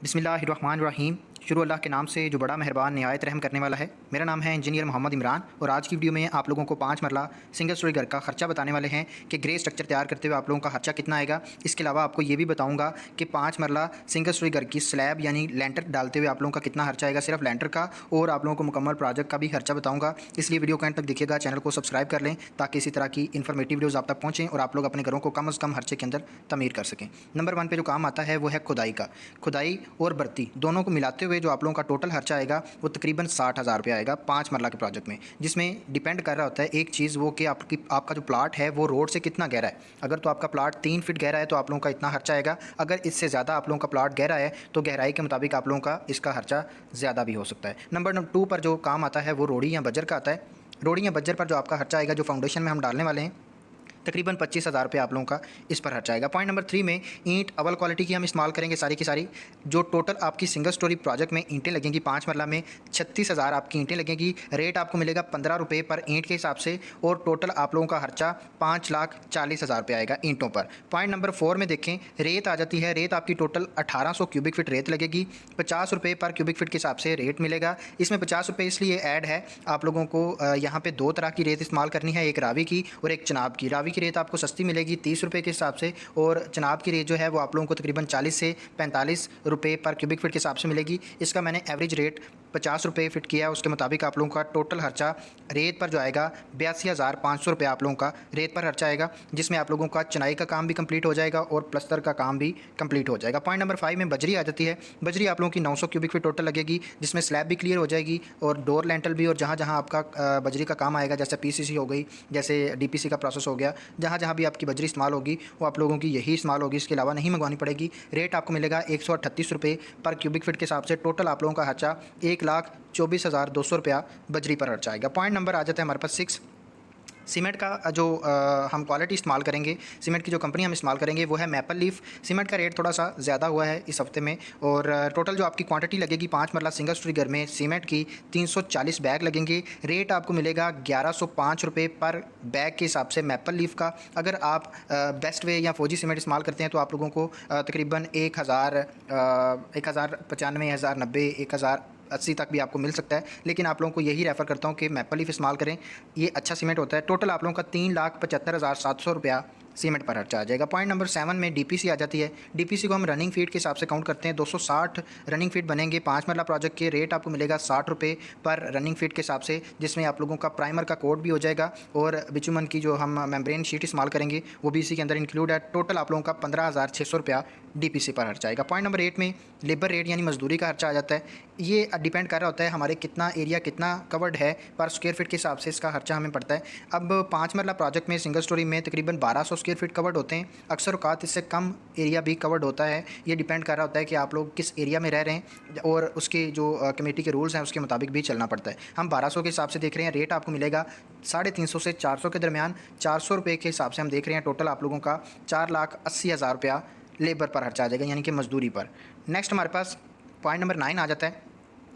बिस्मिल्लाहिर्रहमानिर्रहीम। शुरू अल्लाह के नाम से जो बड़ा मेहरबान निहायत रहम करने वाला है। मेरा नाम है इंजीनियर मोहम्मद इमरान और आज की वीडियो में आप लोगों को 5 मरला सिंगल स्टोरी घर का खर्चा बताने वाले हैं कि ग्रे स्ट्रक्चर तैयार करते हुए आप लोगों का खर्चा कितना आएगा। इसके अलावा आपको ये भी बताऊंगा कि 5 मरला सिंगल स्टोरी घर की स्लैब यानी लेंटर डालते हुए आप लोगों का कितना खर्चा आएगा सिर्फ लेंटर का, और आप लोगों को मुकम्मल प्रोजेक्ट का भी खर्चा बताऊँगा। इसलिए वीडियो को एंड तक देखिएगा, चैनल को सब्सक्राइब कर लें ताकि इसी तरह की इन्फॉर्मेटिव वीडियोज़ आप तक पहुँचें और आप लोग अपने घरों को कम अज़ कम खर्चे के अंदर तमीर कर सकें। नंबर 1 पे जो काम आता है वो है खुदाई का। खुदाई और भर्ती दोनों को मिलाते हुए जो आप लोगों का टोटल खर्चा आएगा वो तकरीबन 60,000 रुपये आएगा 5 मरला के प्रोजेक्ट में, जिसमें डिपेंड कर रहा होता है एक चीज़ वो कि आपका जो प्लाट है वो रोड से कितना गहरा है। अगर तो आपका प्लाट 3 फीट गहरा है तो आप लोगों का इतना खर्चा आएगा। अगर इससे ज़्यादा आप लोगों का प्लाट गहरा है तो गहराई के मुताबिक आप लोगों का इसका खर्चा ज़्यादा भी हो सकता है। नंबर 2 पर जो काम आता है वो रोड़ी या बज्जर का आता है। रोड़ी या बज्जर पर जो आपका खर्चा आएगा, जो फाउंडेशन में हम डालने वाले हैं, तकरीबन 25,000 रुपये आप लोगों का इस पर खर्च आएगा। पॉइंट नंबर 3 में ईंट अव्वल क्वालिटी की हम इस्तेमाल करेंगे सारी की सारी। जो टोटल आपकी सिंगल स्टोरी प्रोजेक्ट में ईंटें लगेंगी 5 मरला में 36,000 आपकी ईंटें लगेंगी। रेट आपको मिलेगा 15 रुपये पर ईंट के हिसाब से और टोटल आप लोगों का खर्चा 5,40,000 रुपये आएगा ईंटों पर। पॉइंट नंबर 4 में देखें, रेत आ जाती है। रेत आपकी टोटल 1800 क्यूबिक फीट रेत लगेगी। 50 रुपये पर क्यूबिक फीट के हिसाब से रेट मिलेगा। इसमें 50 रुपये इसलिए ऐड है, आप लोगों को यहाँ पे 2 तरह की रेत इस्तेमाल करनी है, एक रावी की और एक चनाब की। रावी की रेत आपको सस्ती मिलेगी 30 रुपये के हिसाब से और चनाब की रेट जो है वो आप लोगों को तकरीबन 40 से 45 रुपये पर क्यूबिक फीट के हिसाब से मिलेगी। इसका मैंने एवरेज रेट 50 रुपये फिट किया है, उसके मुताबिक आप लोगों का टोटल खर्चा रेत पर जो आएगा 82,500 रुपये आप लोगों का रेत पर खर्चा आएगा, जिसमें आप लोगों का चनाई का काम भी कंप्लीट हो जाएगा और प्लस्तर का काम भी कंप्लीट हो जाएगा। पॉइंट नंबर 5 में बजरी आ जाती है। बजरी आप लोगों की 900 क्यूबिक फीट टोटल लगेगी, जिसमें स्लैब भी क्लियर हो जाएगी और डोर लेंटल भी। और जहाँ जहाँ आपका बजरी का काम आएगा, जैसे पीसीसी हो गई, जैसे डीपीसी का प्रोसेस हो गया, जहाँ जहाँ भी आपकी बजरी इस्तेमाल होगी वो आप लोगों की यही इस्तेमाल होगी, इसके अलावा नहीं मंगवानी पड़ेगी। रेट आपको मिलेगा 138 रुपये पर क्यूबिक फीट के हिसाब से। टोटल आप लोगों का खर्चा 1,24,200 रुपया बजरी पर खर्चा आएगा। पॉइंट नंबर आ जाता है हमारे पास 6। सीमेंट का जो हम क्वालिटी इस्तेमाल करेंगे, सीमेंट की जो कंपनी हम इस्तेमाल करेंगे वो है मैपल लीफ। सीमेंट का रेट थोड़ा सा ज़्यादा हुआ है इस हफ्ते में और टोटल जो आपकी क्वांटिटी लगेगी 5 मरला सिंगल स्टोरी घर में सीमेंट की 340 बैग लगेंगे। रेट आपको मिलेगा 1105 रुपये पर बैग के हिसाब से मैपल लीफ का। अगर आप बेस्ट वे या फौजी सीमेंट इस्तेमाल करते हैं तो आप लोगों को तकरीबन 1,095, 1,090, 1,080 तक भी आपको मिल सकता है, लेकिन आप लोगों को यही रेफ़र करता हूँ कि मैपल लीफ इस्तेमाल करें, ये अच्छा सीमेंट होता है। टोटल आप लोगों का 3,75,700 रुपया सीमेंट पर खर्चा आ जाएगा। पॉइंट नंबर 7 में डीपीसी आ जाती है। डीपीसी को हम रनिंग फीट के हिसाब से काउंट करते हैं। 260 रनिंग फीट बनेंगे 5 मरला प्रोजेक्ट के। रेट आपको मिलेगा 60 रुपये पर रनिंग फीट के हिसाब से, जिसमें आप लोगों का प्राइमर का कोड भी हो जाएगा और बिचुमन की जो हम मेम्ब्रेन शीट इस्तेमाल करेंगे वो भी इसी के अंदर इंक्लूड है। टोटल आप लोगों का 15,600 रुपया डीपीसी पर खर्चा आएगा। पॉइंट नंबर 8 में लेबर रेट यानी मजदूरी का खर्चा आ जाता है। ये डिपेंड कर रहा होता है हमारे कितना एरिया कितना कवर्ड है, पर स्क्वायर फीट के हिसाब से इसका खर्चा हमें पड़ता है। अब 5 मरला प्रोजेक्ट में सिंगल स्टोरी में तकरीबन 1200 स्क्वायर फीट कवर्ड होते हैं। अक्सर औकात इससे कम एरिया भी कवर्ड होता है। ये डिपेंड कर रहा होता है कि आप लोग किस एरिया में रह रहे हैं और उसके जो कमेटी के रूल्स हैं उसके मुताबिक भी चलना पड़ता है। हम 1200 के हिसाब से देख रहे हैं। रेट आपको मिलेगा 350 से 400 के दरमियान। 400 रुपये के हिसाब से हम देख रहे हैं। टोटल आप लोगों का 4,80,000 रुपया लेबर पर खर्चा आ जाएगा, यानी कि मजदूरी पर। नेक्स्ट हमारे पास पॉइंट नंबर 9 आ जाता है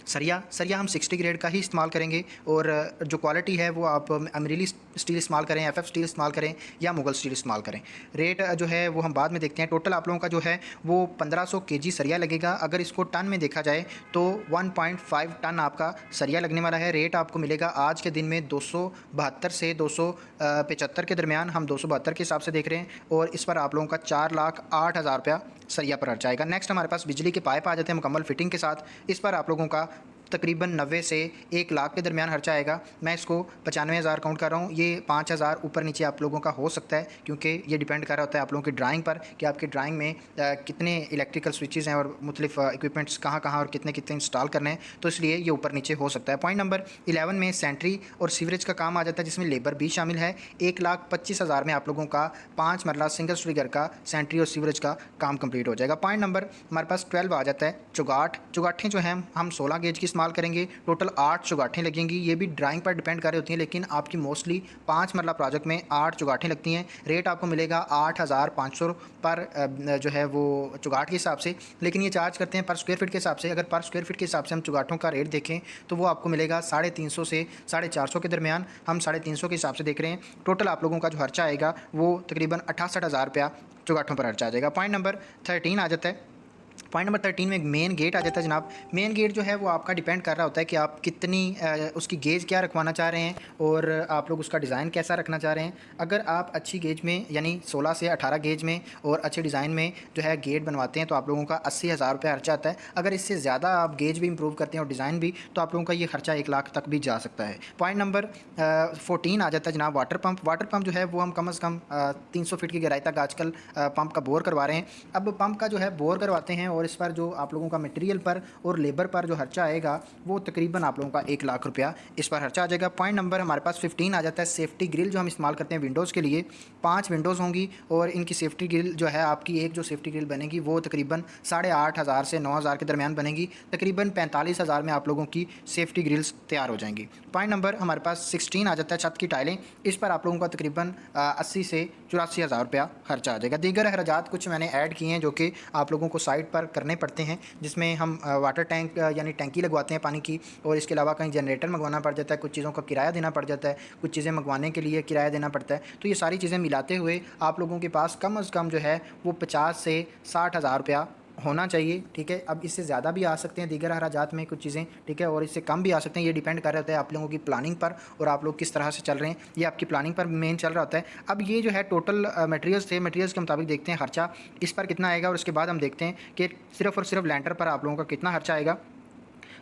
सरिया हम 60 ग्रेड का ही इस्तेमाल करेंगे और जो क्वालिटी है वो आप अमरीली स्टील इस्तेमाल करें, एफएफ स्टील इस्तेमाल करें या मुगल स्टील इस्तेमाल करें। रेट जो है वो हम बाद में देखते हैं। टोटल आप लोगों का जो है वो 1500 केजी सरिया लगेगा। अगर इसको टन में देखा जाए तो 1.5 टन आपका सरिया लगने वाला है। रेट आपको मिलेगा आज के दिन में 272 से 275 के दरमियान। हम 272 के हिसाब से देख रहे हैं और इस पर आप लोगों का 4,08,000 रुपया सरिया पर खर्च आएगा। नेक्स्ट हमारे पास बिजली के पाइप आ जाते हैं मुकम्मल फिटिंग के साथ। इस पर आप लोगों का तकरीबन 90 से 1 लाख के दरमियान खर्चा आएगा। मैं इसको 95,000 काउंट कर रहा हूँ। ये 5,000 ऊपर नीचे आप लोगों का हो सकता है, क्योंकि ये डिपेंड कर रहा होता है आप लोगों की ड्राइंग पर कि आपकी ड्राइंग में कितने इलेक्ट्रिकल स्विचेज़ हैं और मुख्तलिफ इक्विपमेंट्स कहाँ कहाँ और कितने कितने इंस्टॉल करने हैं, तो इसलिए ये ऊपर नीचे हो सकता है। पॉइंट नंबर 11 में सेंट्री और सीवरेज का काम आ जाता है, जिसमें लेबर भी शामिल है। 1,25,000 में आप लोगों का 5 मरला सिंगल स्टोरी घर का सेंट्री और सीवरेज का काम कंप्लीट हो जाएगा। पॉइंट नंबर हमारे पास 12 आ जाता है चुगाटें जो हैं हम 16 गेज की इस्तेमाल करेंगे। टोटल 8 चुगाटें लगेंगी। ये भी ड्राइंग पर डिपेंड कर रही होती हैं, लेकिन आपकी मोस्टली 5 मरला प्रोजेक्ट में 8 चुगाटें लगती हैं। रेट आपको मिलेगा 8,500 पर जो है वो चुगाट के हिसाब से, लेकिन ये चार्ज करते हैं पर स्क्वायर फीट के हिसाब से। अगर पर स्क्वायर फीट के हिसाब से हम चुगाटों का रेट देखें तो वो आपको मिलेगा 350 से 450 के दरमियान। हम 350 के हिसाब से देख रहे हैं। टोटल आप लोगों का जो खर्चा आएगा वो तकरीबन 68,000 रुपया चुगाटों पर खर्चा आ जाएगा। पॉइंट नंबर 13 आ जाता है पॉइंट नंबर 13 में एक मेन गेट आ जाता है जनाब। मेन गेट जो है वो आपका डिपेंड कर रहा होता है कि आप कितनी उसकी गेज क्या रखवाना चाह रहे हैं और आप लोग उसका डिज़ाइन कैसा रखना चाह रहे हैं। अगर आप अच्छी गेज में यानी 16 से 18 गेज में और अच्छे डिज़ाइन में जो है गेट बनवाते हैं तो आप लोगों का 80,000 रुपये खर्चा आता है। अगर इससे ज़्यादा आप गेज भी इंप्रूव करते हैं और डिज़ाइन भी, तो आप लोगों का ये खर्चा 1 लाख तक भी जा सकता है। पॉइंट नंबर 14 आ जाता है जनाब वाटर पंप। वाटर पंप जो है वो हम कम से कम 300 फीट की गहराई तक आजकल पंप का बोर करवा रहे हैं। अब पंप का जो है बोर करवाते हैं और इस पर जो आप लोगों का मटेरियल पर और लेबर पर जो खर्चा आएगा वो तकरीबन आप लोगों का 1 लाख रुपया इस पर खर्चा आ जाएगा। पॉइंट नंबर हमारे पास 15 आ जाता है सेफ्टी ग्रिल जो हम इस्तेमाल करते हैं विंडोज़ के लिए। 5 विंडोज़ होंगी और इनकी सेफ्टी ग्रिल जो है आपकी एक जो सेफ्टी ग्रिल बनेगी वो तकरीबन 8,500 से 9,000 के दरमियान बनेगी। तकरीबन 45,000 में आप लोगों की सेफ्टी ग्रिल्स तैयार हो जाएंगी। पॉइंट नंबर हमारे पास 16 आ जाता है छत की टाइलें। इस पर आप लोगों का तकरीबन 80 से 84,000 रुपया खर्चा आ जाएगा। दीगर अखराजात कुछ मैंने ऐड किए हैं जो कि आप लोगों को साइट पर करने पड़ते हैं, जिसमें हम वाटर टैंक यानी टैंकी लगवाते हैं पानी की, और इसके अलावा कहीं जनरेटर मंगवाना पड़ जाता है, कुछ चीज़ों का किराया देना पड़ जाता है, कुछ चीज़ें मंगवाने के लिए किराया देना पड़ता है। तो ये सारी चीज़ें मिलाते हुए आप लोगों के पास कम से कम जो है वो 50 से 60,000 रुपया होना चाहिए। ठीक है, अब इससे ज़्यादा भी आ सकते हैं दीगर अखराजात में कुछ चीज़ें, ठीक है, और इससे कम भी आ सकते हैं। ये डिपेंड कर रहा होता है आप लोगों की प्लानिंग पर और आप लोग किस तरह से चल रहे हैं, ये आपकी प्लानिंग पर मेन चल रहा होता है। अब ये जो है टोटल मटेरियल्स थे, मटेरियल्स के मुताबिक देखते हैं खर्चा इस पर कितना आएगा और उसके बाद हम देखते हैं कि सिर्फ़ और सिर्फ लैंटर पर आप लोगों का कितना खर्चा आएगा।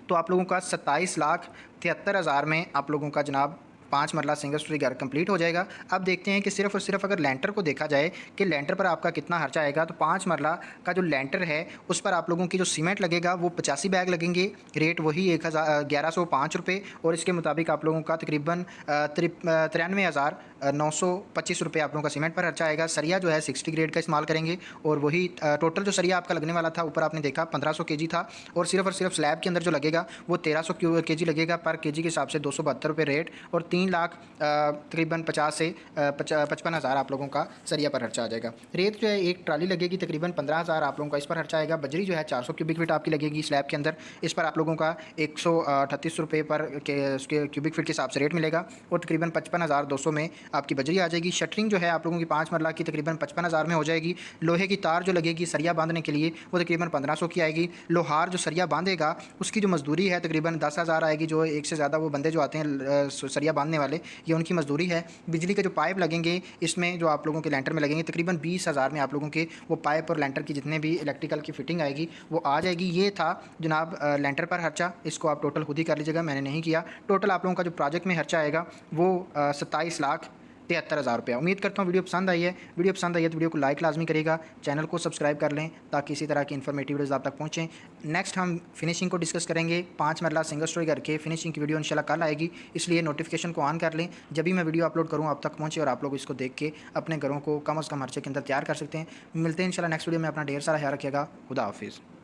तो आप लोगों का 27,73,000 में आप लोगों का जनाब 5 मरला सिंगल स्टोरी घर कंप्लीट हो जाएगा। अब देखते हैं कि सिर्फ़ और सिर्फ अगर लैंटर को देखा जाए कि लैंटर पर आपका कितना खर्चा आएगा, तो 5 मरला का जो लैंटर है उस पर आप लोगों की जो सीमेंट लगेगा वो 85 बैग लगेंगे। रेट वही 1105 रुपये और इसके मुताबिक आप लोगों का तकरीबन 93,925 रुपये आप लोगों का सीमेंट पर खर्चा आएगा। सरिया जो है 60 ग्रेड का इस्तेमाल करेंगे और वही टोटल जो सरिया आपका लगने वाला था ऊपर आपने देखा 1500 केजी था और सिर्फ स्लैब के अंदर जो लगेगा वो 1300 केजी लगेगा। पर केजी के हिसाब से 272 रुपये रेट और 3 लाख तकरीबन 50 से 55,000 आप लोगों का सरिया पर खर्चा आ जाएगा। रेत जो है एक ट्राली लगेगी तकरीबन 15,000 आप लोगों का इस पर खर्चा आएगा। बजरी जो है 400 क्यूबिक फीट आपकी लगेगी स्लैब के अंदर, इस पर आप लोगों का 138 रुपये पर उसके क्यूबिक फीट के हिसाब से रेट मिलेगा और तकरीबन 55,200 में आपकी बजरी आ जाएगी। शटरिंग जो है आप लोगों की 5 मरला की तकरीबन 55,000 में हो जाएगी। लोहे की तार जो लगेगी सरिया बांधने के लिए वो तकरीबन 1500 की आएगी। लोहार जो सरिया बांधेगा उसकी जो मजदूरी है तकरीबन 10,000 आएगी। जो एक से ज़्यादा वो बंदे जो आते हैं सरिया बांधने वाले, ये उनकी मजदूरी है। बिजली के जो पाइप लगेंगे इसमें जो आप लोगों के लैंटर में लगेंगे तकरीबन 20,000 में आप लोगों के वो पाइप और लैंटर की जितने भी इलेक्ट्रिकल की फिटिंग आएगी वो आ जाएगी। ये था जनाब लैंटर पर खर्चा, इसको आप टोटल खुद ही कर लीजिएगा, मैंने नहीं किया। टोटल आप लोगों का जो प्रोजेक्ट में खर्चा आएगा वो 27,73,000 रुपया। उम्मीद करता हूँ वीडियो पसंद आई है। वीडियो पसंद आई है तो वीडियो को लाइक लाजमी करेगा, चैनल को सब्सक्राइब कर लें ताकि इसी तरह की इन्फॉर्मेटिव वीडियोज़ आप तक पहुँचें। नेक्स्ट हम फिनिशिंग को डिस्कस करेंगे। 5 मरला सिंगल स्टोरी करके फिनिशिंग की वीडियो इंशाल्लाह कल आएगी, इसलिए नोटिफिकेशन को ऑन कर लें। जब भी मैं वीडियो अपलोड करूँ आप तक पहुँचे और आप लोग इसको देख के अपने घरों को कम अज़ कम खर्चे के अंदर तैयार कर सकते हैं। मिलते हैं इंशाल्लाह नेक्स्ट वीडियो में। अपना ढेर सारा ख्याल रखिएगा। खुदा हाफिज़।